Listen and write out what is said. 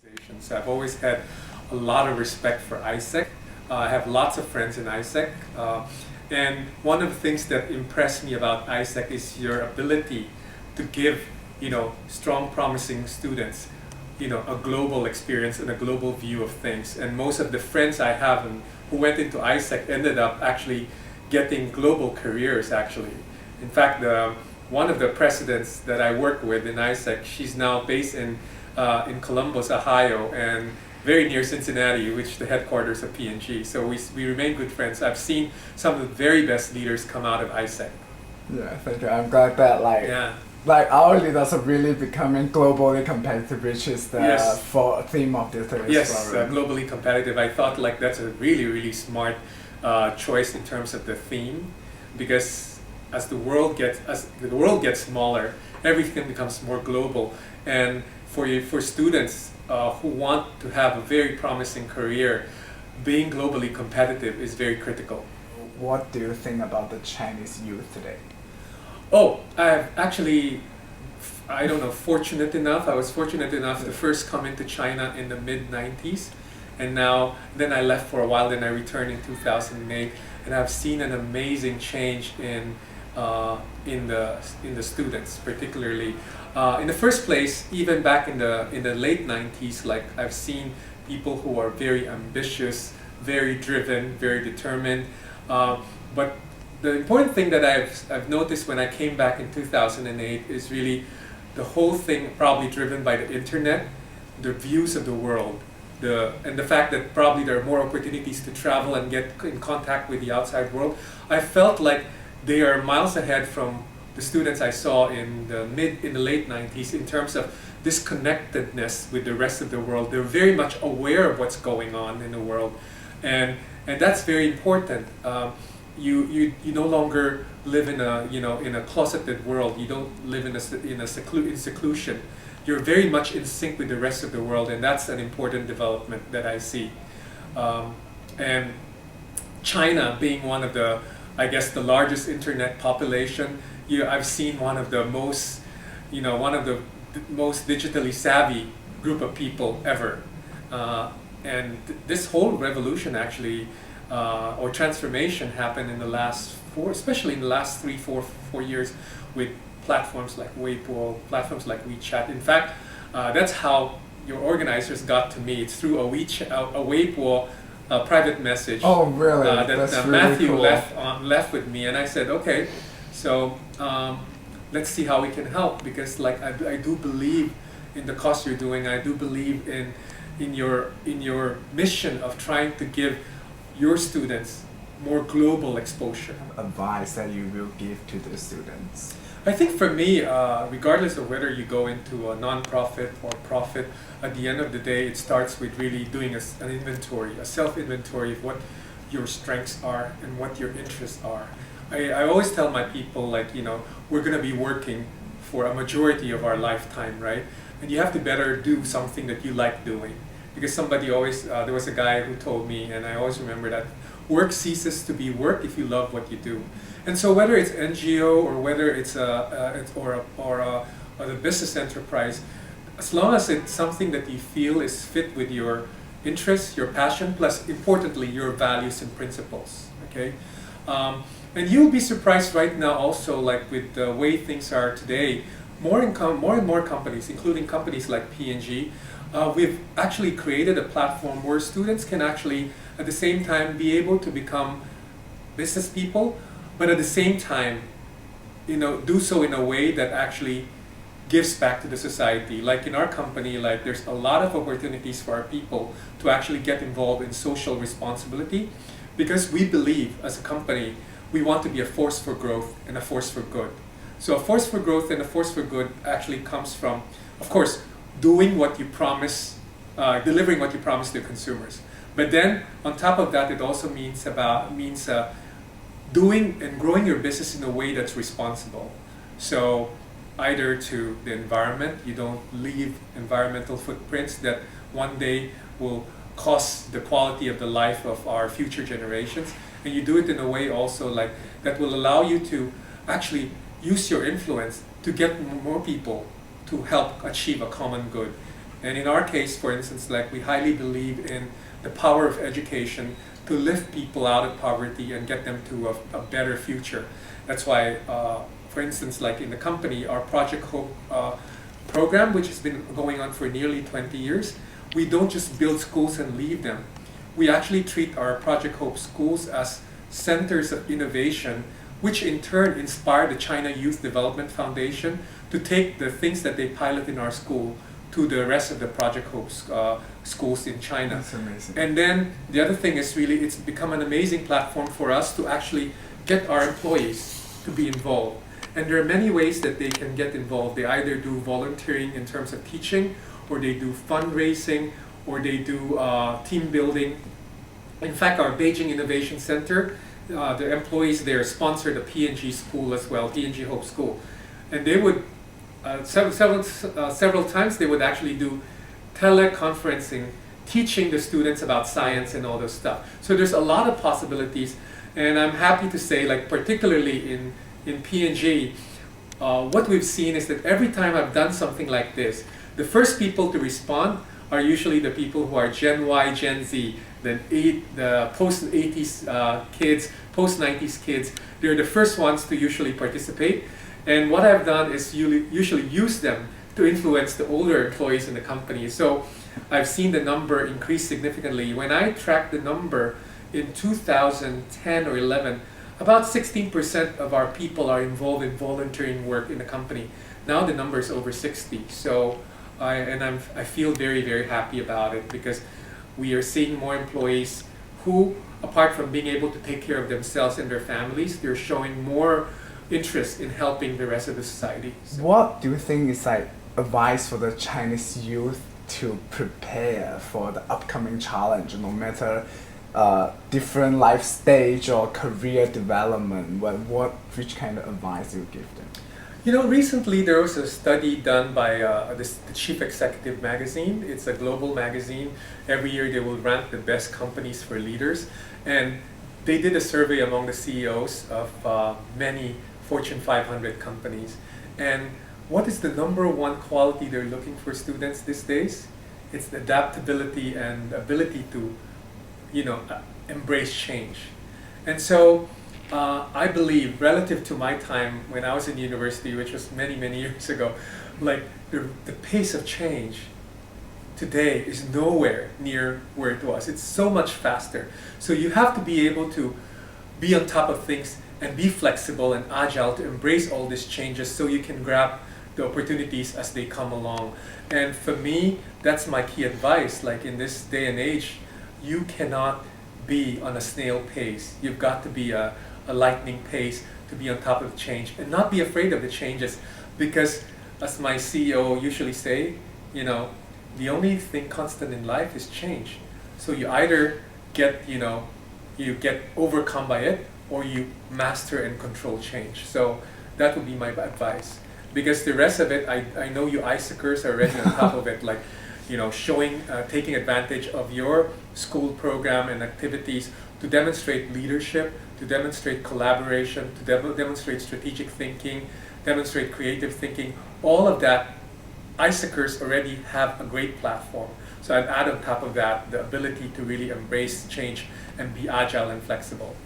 organizations. I've always had a lot of respect for AIESEC. I have lots of friends in AIESEC. And one of the things that impressed me about AIESEC is your ability to give, strong, promising students, a global experience and a global view of things. And most of the friends I have who went into AIESEC ended up actually getting global careers, actually. In fact, one of the presidents that I work with in AIESEC, she's now based in Columbus, Ohio, and very near Cincinnati, which is the headquarters of P&G. So we remain good friends. I've seen some of the very best leaders come out of AIESEC. Yeah, thank you. I'm glad that our leaders are really becoming globally competitive, which is the theme of this forum. Yes, globally competitive. I thought that's a really, really smart choice in terms of the theme, because as the world gets smaller, everything becomes more global, and for students who want to have a very promising career, being globally competitive is very critical. What do you think about the Chinese youth today? Oh, I was fortunate enough to first come into China in the mid-90s, and then I left for a while, then I returned in 2008, and I've seen an amazing change in the students, particularly. In the first place, even back in the late 90s, I've seen people who are very ambitious, very driven, very determined. But the important thing that I've noticed when I came back in 2008 is really the whole thing probably driven by the internet, the views of the world, and the fact that probably there are more opportunities to travel and get in contact with the outside world. I felt like they are miles ahead from the students I saw in the late 90s in terms of this connectedness with the rest of the world. They're very much aware of what's going on in the world, and that's very important. You no longer live in a closeted world. You don't live in seclusion. You're very much in sync with the rest of the world, and that's an important development that I see. And China being one of the largest internet population, I've seen one of the most digitally savvy group of people ever. And this whole revolution actually, or transformation, happened especially in the last 4 years, with platforms like Weibo, platforms like WeChat. In fact, that's how your organizers got to me. It's through a Weibo private message. Oh, really? That really Matthew cool. left with me, and I said, okay, so let's see how we can help, because I do believe in the cause you're doing. I do believe in your mission of trying to give your students more global exposure. Advice that you will give to the students? I think for me, regardless of whether you go into a non-profit or profit, at the end of the day, it starts with really doing an inventory, a self-inventory of what your strengths are and what your interests are. I always tell my people, we're going to be working for a majority of our lifetime, right? And you have to better do something that you like doing. Because somebody there was a guy who told me, and I always remember that, work ceases to be work if you love what you do. And so whether it's NGO or whether it's a business enterprise, as long as it's something that you feel is fit with your interests, your passion, plus importantly your values and principles. Okay, and you'll be surprised right now also, with the way things are today, more and more companies, including companies like P&G, we've actually created a platform where students can actually at the same time be able to become business people, but at the same time, do so in a way that actually gives back to the society. Like in our company, there's a lot of opportunities for our people to actually get involved in social responsibility, because we believe as a company, we want to be a force for growth and a force for good. So a force for growth and a force for good actually comes from, of course, doing what you promise, delivering what you promise to consumers. But then, on top of that, it also means doing and growing your business in a way that's responsible. So either to the environment, you don't leave environmental footprints that one day will cost the quality of the life of our future generations, and you do it in a way also that will allow you to actually use your influence to get more people to help achieve a common good. And in our case, for instance, like we highly believe in the power of education to lift people out of poverty and get them to a better future. That's why, for instance, like in the company, our Project Hope program, which has been going on for nearly 20 years, we don't just build schools and leave them. We actually treat our Project Hope schools as centers of innovation, which in turn inspire the China Youth Development Foundation to take the things that they pilot in our school to the rest of the Project Hope schools in China. That's amazing. And then the other thing is really it's become an amazing platform for us to actually get our employees to be involved. And there are many ways that they can get involved. They either do volunteering in terms of teaching, or they do fundraising, or they do team building. In fact, our Beijing Innovation Center, the employees there sponsored a PNG school as well, PNG Hope School. And they would, several times they would actually do teleconferencing, teaching the students about science and all this stuff. So there's a lot of possibilities, and I'm happy to say, like particularly in PNG, what we've seen is that every time I've done something like this, the first people to respond are usually the people who are Gen Y, Gen Z, the post-80s kids, post-90s kids. They're the first ones to usually participate. And what I've done is usually use them to influence the older employees in the company. So I've seen the number increase significantly. When I tracked the number in 2010 or 11, about 16% of our people are involved in volunteering work in the company. Now the number is over 60. So I feel very, very happy about it, because we are seeing more employees who, apart from being able to take care of themselves and their families, they're showing more interest in helping the rest of the society. So what do you think is like advice for the Chinese youth to prepare for the upcoming challenge, no matter different life stage or career development? Which kind of advice do you give them? You know, recently there was a study done by the Chief Executive magazine. It's a global magazine. Every year they will rank the best companies for leaders. And they did a survey among the CEOs of many Fortune 500 companies. And what is the number one quality they're looking for students these days? It's the adaptability and ability to, embrace change. And so I believe, relative to my time when I was in university, which was many, many years ago, like the pace of change today is nowhere near where it was. It's so much faster. So you have to be able to be on top of things and be flexible and agile to embrace all these changes so you can grab the opportunities as they come along. And for me, that's my key advice. Like in this day and age, you cannot be on a snail pace. You've got to be a lightning pace to be on top of change and not be afraid of the changes, because as my CEO usually say, the only thing constant in life is change. So you either get, you get overcome by it, or you master and control change. So that would be my advice. Because the rest of it, I know you AIESECers are already on top of it, like, taking advantage of your school program and activities to demonstrate leadership, to demonstrate collaboration, to demonstrate strategic thinking, demonstrate creative thinking. All of that, AIESECers already have a great platform. So I'd add on top of that the ability to really embrace change and be agile and flexible.